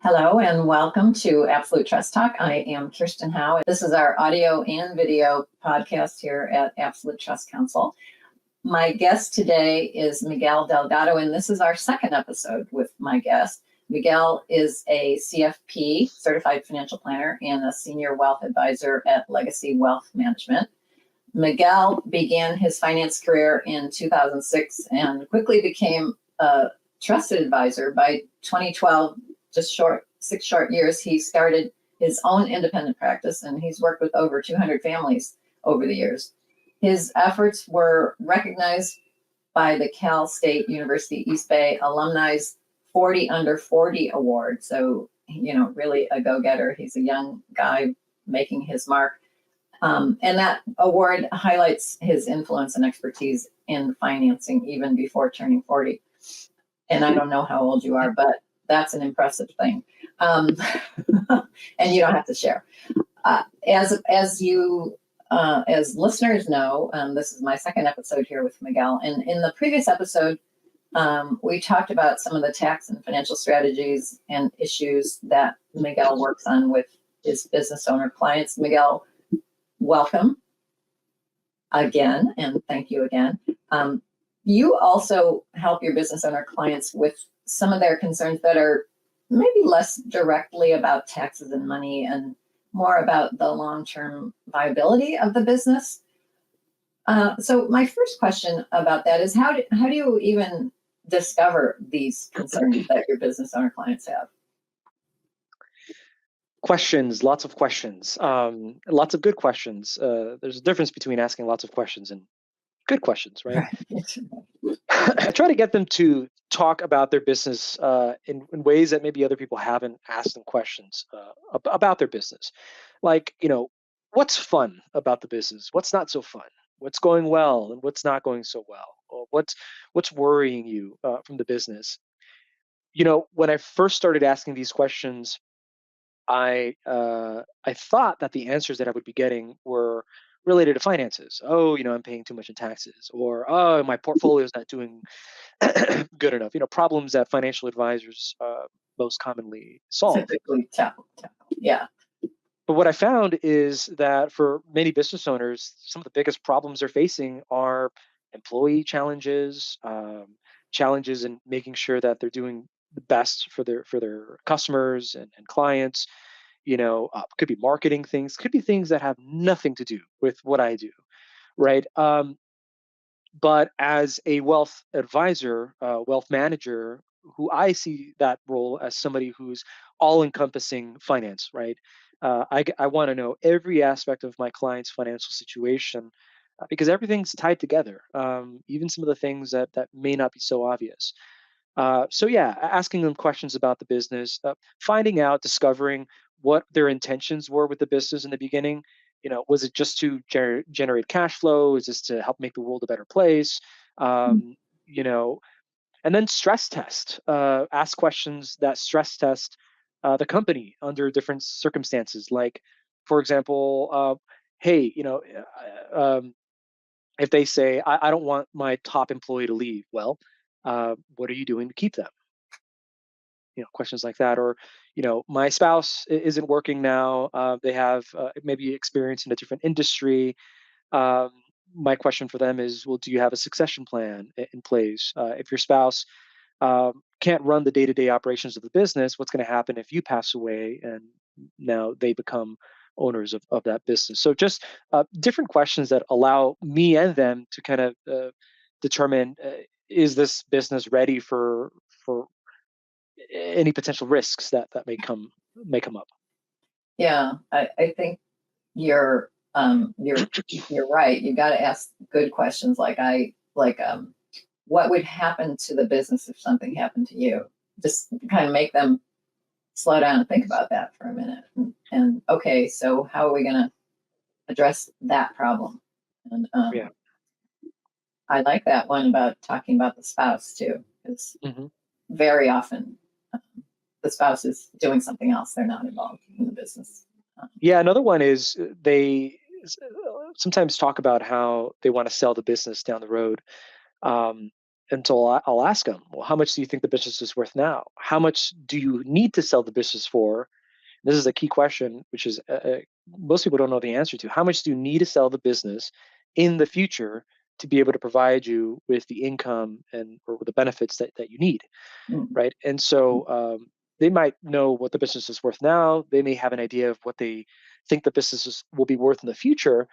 Hello and welcome to Absolute Trust Talk. I am Kirsten Howe. This is our audio and video podcast here at Absolute Trust Council. My guest today is Miguel Delgado, and this is our second episode with my guest. Miguel is a CFP, Certified Financial Planner, and a Senior Wealth Advisor at Legacy Wealth Management. Miguel began his finance career in 2006 and quickly became a trusted advisor. By 2012, just 6 short years, he started his own independent practice, and he's worked with over 200 families over the years. His efforts were recognized by the Cal State University East Bay Alumni's 40 Under 40 Award. So, really a go-getter. He's a young guy making his mark. And that award highlights his influence and expertise in financing even before turning 40. And I don't know how old you are, but that's an impressive thing. And you don't have to share. As listeners know, this is my second episode here with Miguel. And in the previous episode, we talked about some of the tax and financial strategies and issues that Miguel works on with his business owner clients. Miguel, welcome again, and thank you again. You also help your business owner clients with some of their concerns that are maybe less directly about taxes and money and more about the long-term viability of the business. So my first question about that is how do you even discover these concerns that your business owner clients have? Questions, lots of questions, lots of good questions. There's a difference between asking lots of questions and good questions, right? I try to get them to talk about their business in ways that maybe other people haven't asked them questions about their business. Like, what's fun about the business? What's not so fun? What's going well and what's not going so well? Or what's worrying you from the business? When I first started asking these questions, I thought that the answers that I would be getting were related to finances. Oh, I'm paying too much in taxes, or oh, my portfolio is not doing good enough. Problems that financial advisors most commonly solve. Typically tackle. Yeah. But what I found is that for many business owners, some of the biggest problems they're facing are employee challenges, challenges in making sure that they're doing the best for their customers and clients. Could be marketing things, could be things that have nothing to do with what I do, right? But as a wealth advisor, wealth manager, who I see that role as somebody who's all-encompassing finance, right? I want to know every aspect of my client's financial situation because everything's tied together, even some of the things that may not be so obvious. So yeah, asking them questions about the business, finding out, discovering what their intentions were with the business in the beginning. Was it just to generate cash flow? Is this to help make the world a better place? You know, and then stress test, ask questions that stress test the company under different circumstances. Like, for example, hey, if they say, I don't want my top employee to leave, well, what are you doing to keep them? Questions like that. Or, my spouse isn't working now. They have maybe experience in a different industry. My question for them is, well, do you have a succession plan in place? If your spouse can't run the day-to-day operations of the business, what's going to happen if you pass away and now they become owners of that business? So just different questions that allow me and them to kind of determine, is this business ready for any potential risks that may come up. Yeah, I think you're right. You got to ask good questions like what would happen to the business if something happened to you? Just kind of make them slow down and think about that for a minute. And okay, so how are we going to address that problem? And Yeah. I like that one about talking about the spouse too, because very often the spouse is doing something else. They're not involved in the business. Yeah, another one is they sometimes talk about how they want to sell the business down the road. And so I'll ask them, well, how much do you think the business is worth now? How much do you need to sell the business for? This is a key question, which is most people don't know the answer to. How much do you need to sell the business in the future to be able to provide you with the income and or the benefits that you need, Mm. right? And so they might know what the business is worth now. They may have an idea of what they think the will be worth in the future,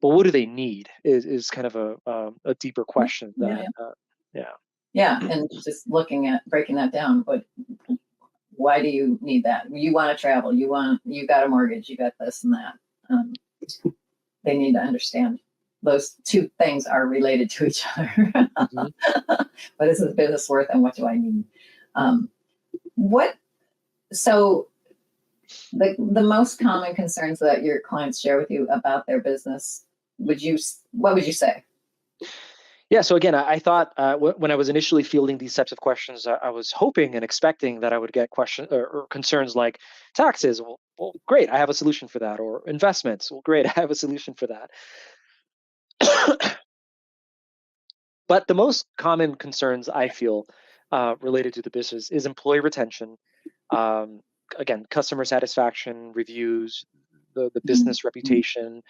but what do they need is kind of a deeper Yeah, question yeah, that yeah. yeah. Yeah, and just looking at breaking that down, but why do you need that? You want to travel, you got a mortgage, you got this and that. Um, they need to understand those two things are related to each other. Mhm. What is the business worth and what do I need? Um, what so the most common concerns that your clients share with you about their business, what would you say? Yeah. So again, I thought when I was initially fielding these types of questions, I was hoping and expecting that I would get questions or concerns like taxes. Well, great, I have a solution for that. Or investments. Well, great, I have a solution for that. But the most common concerns I feel related to the business is employee retention. Um, Again, customer satisfaction, reviews, the Mhm. business reputation,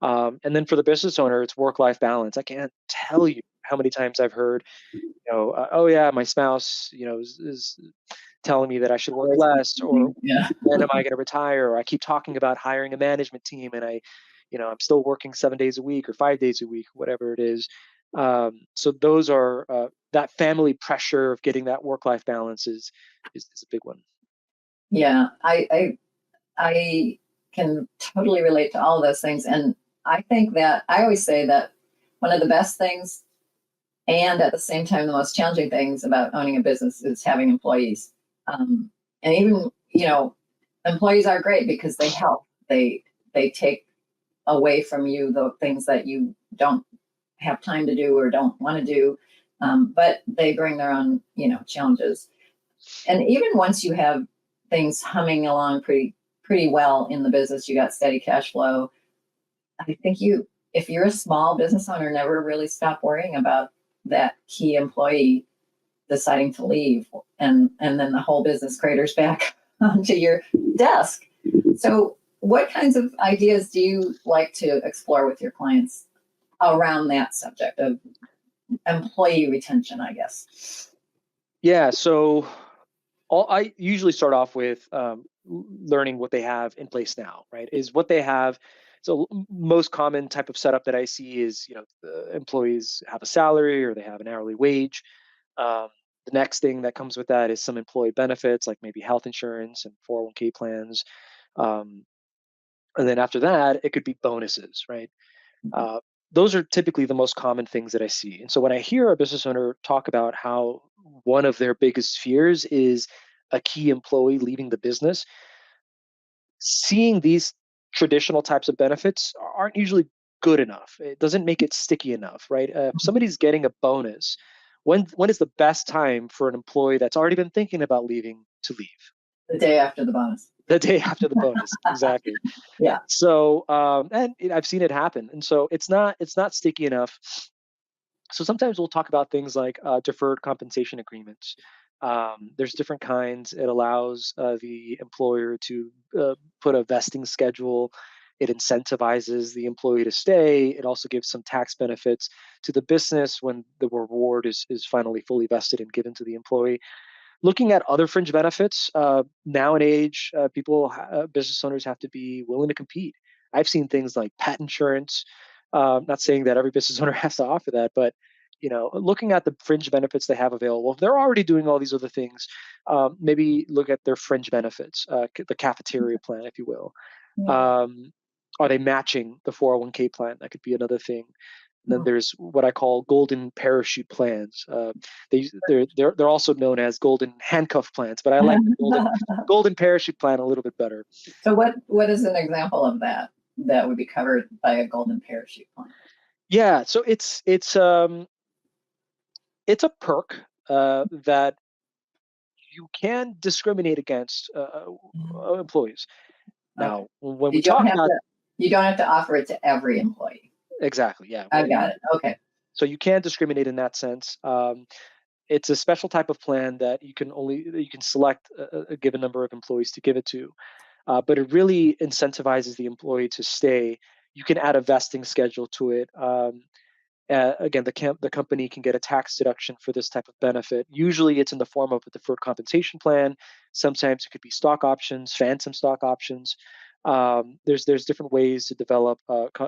and then for the business owner, it's work-life balance. I can't tell you how many times I've heard, oh yeah, my spouse, is telling me that I should work less, or Yeah. when am I going to retire? Or I keep talking about hiring a management team, and I'm still working 7 days a week or 5 days a week, whatever it is. So those are that family pressure of getting that work-life balance is a big one. Yeah, I can totally relate to all of those things. And I think that I always say that one of the best things and at the same time, the most challenging things about owning a business is having employees. And even, employees are great because they help. They take away from you the things that you don't have time to do or don't want to do. But they bring their own, challenges. And even once you have things humming along pretty well in the business, you got steady cash flow. I think if you're a small business owner, never really stop worrying about that key employee deciding to leave, and then the whole business craters back onto your desk. So, what kinds of ideas do you like to explore with your clients around that subject of employee retention? I guess. Yeah. So I usually start off with learning what they have in place now, right? Is what they have. So most common type of setup that I see is, the employees have a salary or they have an hourly wage. Um, the next thing that comes with that is some employee benefits, like maybe health insurance and 401k plans. Um, and then after that, it could be bonuses, right? Uh, those are typically the most common things that I see. And so when I hear a business owner talk about how one of their biggest fears is a key employee leaving the business, seeing these traditional types of benefits aren't usually good enough. It doesn't make it sticky enough, right? If somebody's getting a bonus, when is the best time for an employee that's already been thinking about leaving to leave? The day after the bonus. The day after the bonus, exactly. Yeah. So, I've seen it happen, and so it's not sticky enough. So sometimes we'll talk about things like deferred compensation agreements. There's different kinds. It allows the employer to put a vesting schedule. It incentivizes the employee to stay. It also gives some tax benefits to the business when the reward is finally fully vested and given to the employee. Looking at other fringe benefits, now in age, business owners have to be willing to compete. I've seen things like pet insurance. Not saying that every business owner has to offer that, but looking at the fringe benefits they have available, if they're already doing all these other things, maybe look at their fringe benefits, the cafeteria plan, if you will. Yeah. Um, are they matching the 401k plan? That could be another thing. And then there's what I call golden parachute plans. They're also known as golden handcuff plans, but I like the golden parachute plan a little bit better. So what is an example of that that would be covered by a golden parachute plan? Yeah, so it's a perk that you can discriminate against employees. Okay. Now, when we You don't talk have about to you don't have to offer it to every employee. exactly, yeah, I got it. Okay. So you can't discriminate in that sense. It's a special type of plan that you can select a given number of employees to give it to, but it really incentivizes the employee to stay. You can add a vesting schedule to it. Again, the company can get a tax deduction for this type of benefit. Usually, it's in the form of a deferred compensation plan. Sometimes it could be stock options, phantom stock options. There's different ways to develop,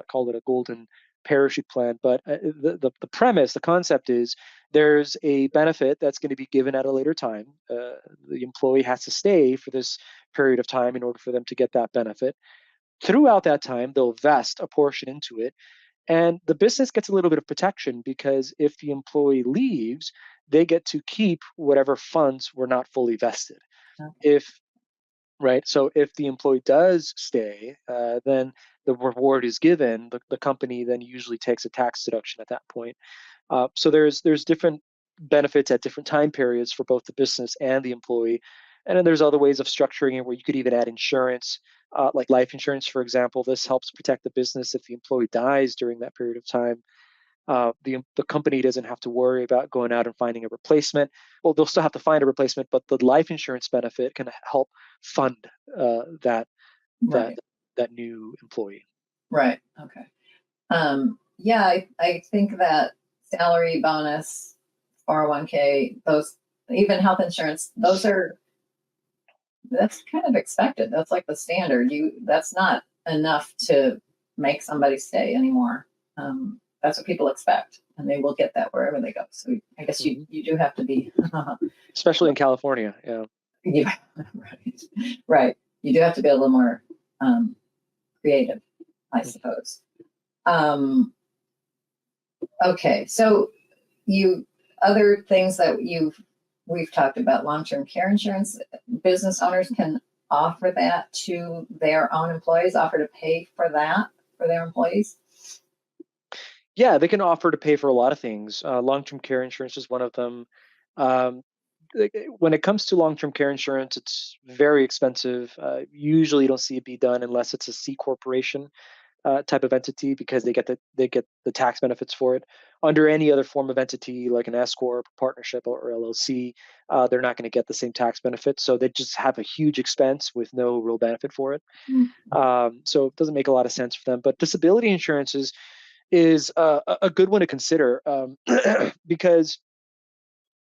call it a golden parachute plan. But the premise, the concept is there's a benefit that's going to be given at a later time. The employee has to stay for this period of time in order for them to get that benefit. Throughout that time, they'll vest a portion into it, and the business gets a little bit of protection because if the employee leaves, they get to keep whatever funds were not fully vested. Okay. If Right, so if the employee does stay, then the reward is given. The company then usually takes a tax deduction at that point. So there's different benefits at different time periods for both the business and the employee. And then there's other ways of structuring it where you could even add insurance, like life insurance, for example. This helps protect the business if the employee dies during that period of time. The company doesn't have to worry about going out and finding a replacement. Well, they'll still have to find a replacement, but the life insurance benefit can help fund that that Right. that new employee. Right. Okay. Yeah, I think that salary bonus, 401k, those, even health insurance, that's kind of expected. That's like the standard. That's not enough to make somebody stay anymore. That's what people expect, and they will get that wherever they go. So I guess Mhm. you do have to be, Especially in California. Yeah. yeah, right, right. You do have to be a little more um, creative, I Mhm. suppose. Um, okay, so you other things that we've talked about, long-term care insurance. Business owners can offer that to their own employees, offer to pay for that for their employees. Yeah, they can offer to pay for a lot of things. Long-term care insurance is one of them. Um, when it comes to long-term care insurance, it's very expensive. Usually, you don't see it be done unless it's a C corporation type of entity because they get the tax benefits for it. Under any other form of entity like an S corp, partnership, or LLC, they're not going to get the same tax benefits. So they just have a huge expense with no real benefit for it. Mm. So it doesn't make a lot of sense for them. But disability insurance is a good one to consider, because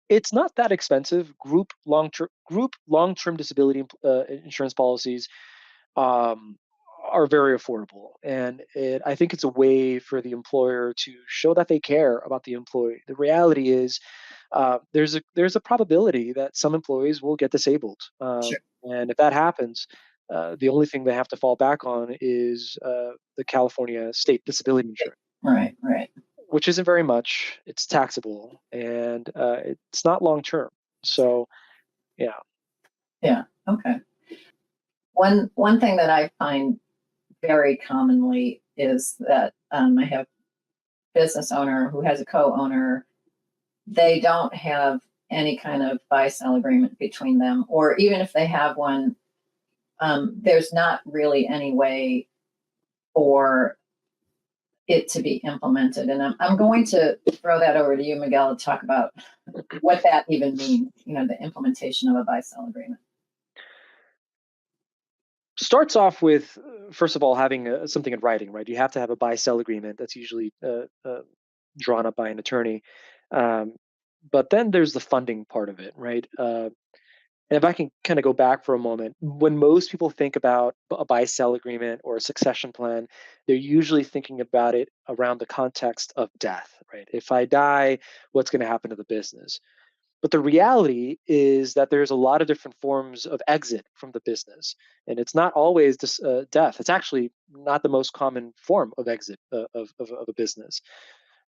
it's not that expensive. Group long term disability insurance policies um, are very affordable, and I think it's a way for the employer to show that they care about the employee. The reality is, there's a probability that some employees will get disabled, Sure. and if that happens, the only thing they have to fall back on is the California state disability insurance, Right, right. which isn't very much. It's taxable, and it's not long term. So yeah. Yeah. Okay. One thing that I find very commonly is that I have business owner who has a co-owner. They don't have any kind of buy-sell agreement between them, or even if they have one, there's not really any way for it to be implemented. And I'm going to throw that over to you, Miguel, to talk about what that even means, the implementation of a buy-sell agreement. Starts off with, first of all, having something in writing, right? You have to have a buy-sell agreement that's usually drawn up by an attorney. Um, but then there's the funding part of it, right? And if I can kind of go back for a moment, when most people think about a buy-sell agreement or a succession plan, they're usually thinking about it around the context of death, right? If I die, what's going to happen to the business? But the reality is that there's a lot of different forms of exit from the business, and it's not always death. It's actually not the most common form of exit of a business,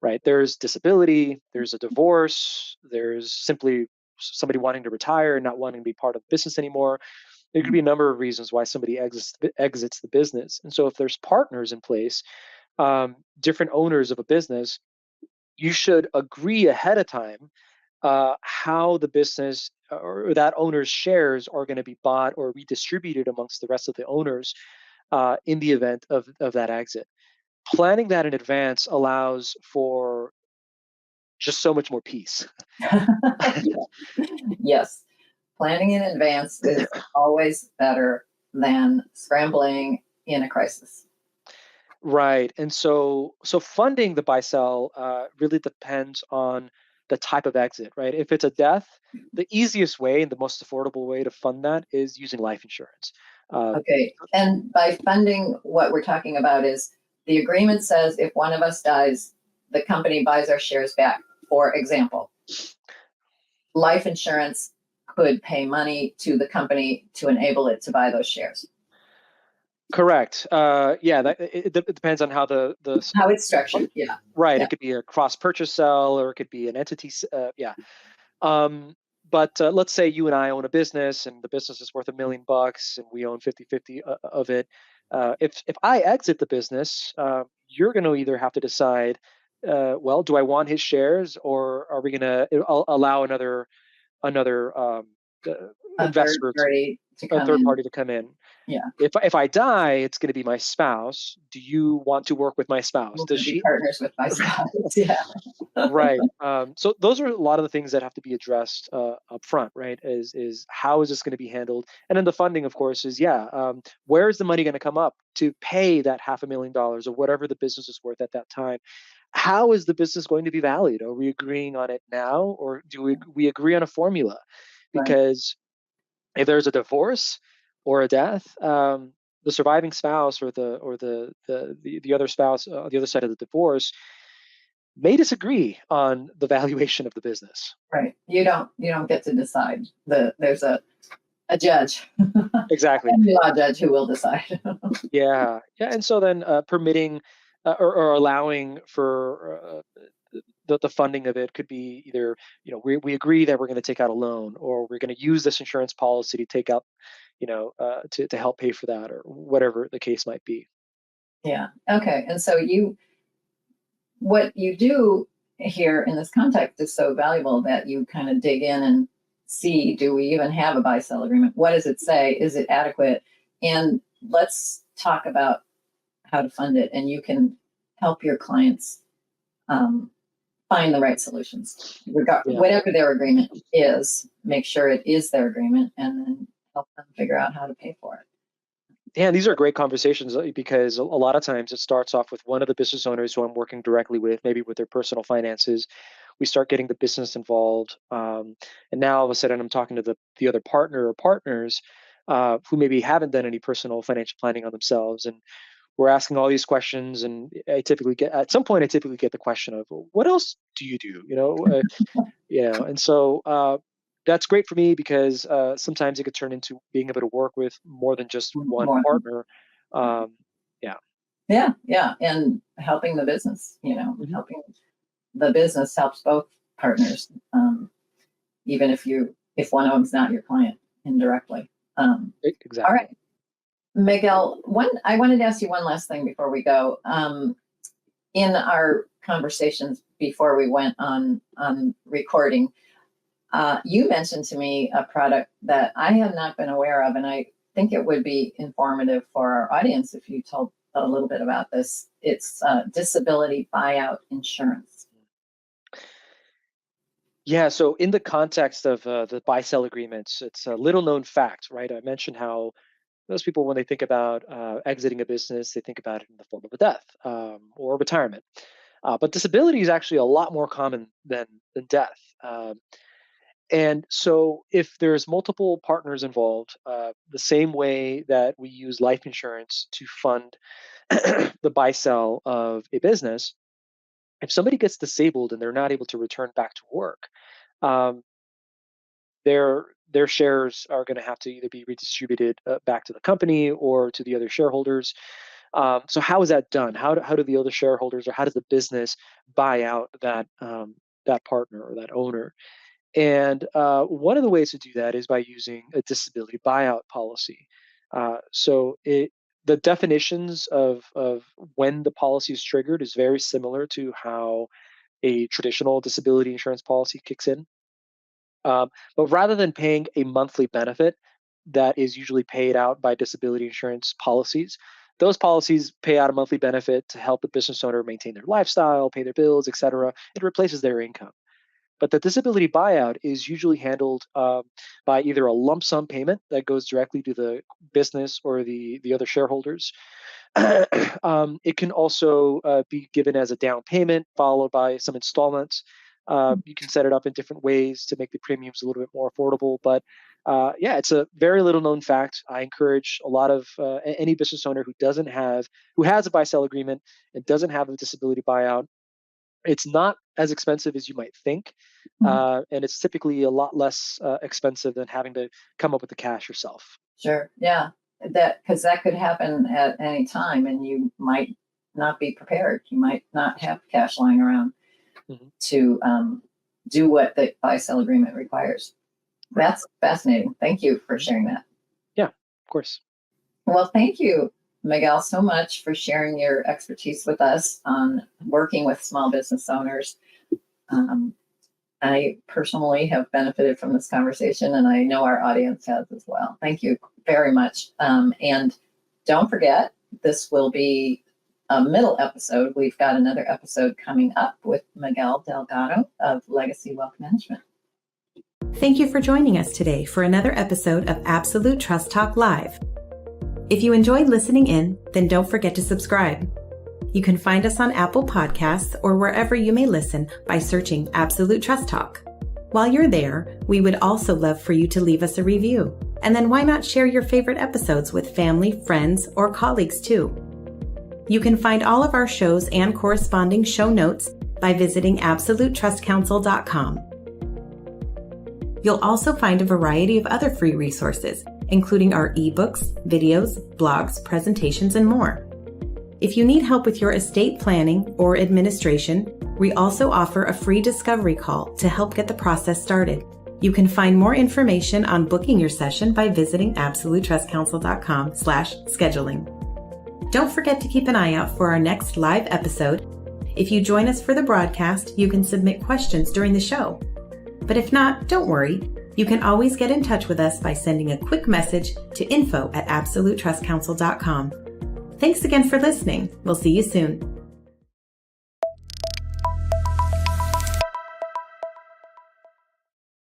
right? There's disability, there's a divorce, there's simply somebody wanting to retire and not wanting to be part of the business anymore. There could be a number of reasons why somebody exits the business, and so if there's partners in place, different owners of a business, you should agree ahead of time how the business or that owner's shares are going to be bought or redistributed amongst the rest of the owners in the event of that exit. Planning that in advance allows for just so much more peace. Yeah. Yes, planning in advance is always better than scrambling in a crisis. Right. And so funding the buy sell really depends on the type of exit, right? If it's a death, the easiest way and the most affordable way to fund that is using life insurance. Um, Okay, and by funding, what we're talking about is the agreement says if one of us dies, the company buys our shares back. For example, life insurance could pay money to the company to enable it to buy those shares. Correct. Yeah, it depends on how How it's structured, yeah, right. yeah, It could be a cross purchase sell, or it could be an entity. Yeah. Um, but let's say you and I own a business, and the business is worth $1 million, and we own 50-50 of it. If I exit the business, you're going to either have to decide, well, do I want his shares, or are we going to allow another uh, a third investor, party to a come third in, party to come in? yeah, If I die, it's going to be my spouse. Do you want to work with my spouse? we'll Does be she? partners with my spouse, yeah. Right. So those are a lot of the things that have to be addressed up front, right? Is how is this going to be handled? And then the funding, of course, is yeah. Where is the money going to come up to pay that $500,000 or whatever the business is worth at that time? How is the business going to be valued? Are we agreeing on it now, or do we agree on a formula? Right, Because if there's a divorce or a death, the surviving spouse or the other spouse, the other side of the divorce, may disagree on the valuation of the business. right. You don't get to decide. There's a judge, a Exactly. family law judge who will decide. Yeah. Yeah. And so then permitting or allowing for the funding of it could be either, we agree that we're going to take out a loan, or we're going to use this insurance policy to take out, to help pay for that, or whatever the case might be. Yeah. Okay. And so what you do here in this context is so valuable that you kind of dig in and see, do we even have a buy sell agreement? What does it say? Is it adequate? And let's talk about how to fund it. And you can help your clients um, find the right solutions. Yeah. Whatever their agreement is, make sure it is their agreement and then help them figure out how to pay for it. Yeah, these are great conversations because a lot of times it starts off with one of the business owners who I'm working directly with, maybe with their personal finances. We start getting the business involved, and now all of a sudden I'm talking to the other partner or partners who maybe haven't done any personal financial planning on themselves, and we're asking all these questions. And I typically get at some point I typically get the question of, "Well, what else do you do?" And so that's great for me because sometimes it could turn into being able to work with more than just one More. partner. Um, yeah. Yeah, yeah. And helping the business, Mhm. helping the business helps both partners, even if one of them's not your client indirectly. All Exactly. right, Miguel. I wanted to ask you one last thing before we go. In our conversations before we went on recording, you mentioned to me a product that I have not been aware of, and I think it would be informative for our audience if you told a little bit about this. It's disability buyout insurance. Yeah. So in the context of the buy-sell agreements, it's a little known fact, right? I mentioned how most people, when they think about exiting a business, they think about it in the form of a death or retirement. But disability is actually a lot more common than death. And so, if there's multiple partners involved, the same way that we use life insurance to fund the buy sell of a business, if somebody gets disabled and they're not able to return back to work, um, their shares are going to have to either be redistributed back to the company or to the other shareholders. So, how is that done? How do the other shareholders, or how does the business buy out that partner or that owner? And one of the ways to do that is by using a disability buyout policy. The definitions of when the policy is triggered is very similar to how a traditional disability insurance policy kicks in. But rather than paying a monthly benefit that is usually paid out by disability insurance policies, those policies pay out a monthly benefit to help the business owner maintain their lifestyle, pay their bills, etc. It replaces their income. But the disability buyout is usually handled by either a lump sum payment that goes directly to the business or the other shareholders. It can also be given as a down payment followed by some installments. You can set it up in different ways to make the premiums a little bit more affordable. But yeah, it's a very little known fact. I encourage a lot of any business owner who has a buy-sell agreement and doesn't have a disability buyout. It's not as expensive as you might think, and it's typically a lot less expensive than having to come up with the cash yourself. Sure. Yeah. Because that could happen at any time, and you might not be prepared. You might not have cash lying around to do what the buy-sell agreement requires. That's fascinating. Thank you for sharing that. Yeah, of course. Well, thank you, Miguel, so much for sharing your expertise with us on working with small business owners. I personally have benefited from this conversation, and I know our audience has as well. Thank you very much. And don't forget, this will be a middle episode. We've got another episode coming up with Miguel Delgado of Legacy Wealth Management. Thank you for joining us today for another episode of Absolute Trust Talk Live. If you enjoyed listening in, then don't forget to subscribe. You can find us on Apple Podcasts or wherever you may listen by searching Absolute Trust Talk. While you're there, we would also love for you to leave us a review. And then why not share your favorite episodes with family, friends, or colleagues too? You can find all of our shows and corresponding show notes by visiting absolutetrustcouncil.com. You'll also find a variety of other free resources, including our ebooks, videos, blogs, presentations, and more. If you need help with your estate planning or administration, we also offer a free discovery call to help get the process started. You can find more information on booking your session by visiting absolutetrustcouncil.com/scheduling. Don't forget to keep an eye out for our next live episode. If you join us for the broadcast, you can submit questions during the show. But if not, don't worry. You can always get in touch with us by sending a quick message to info@absolutetrustcouncil.com. Thanks again for listening. We'll see you soon.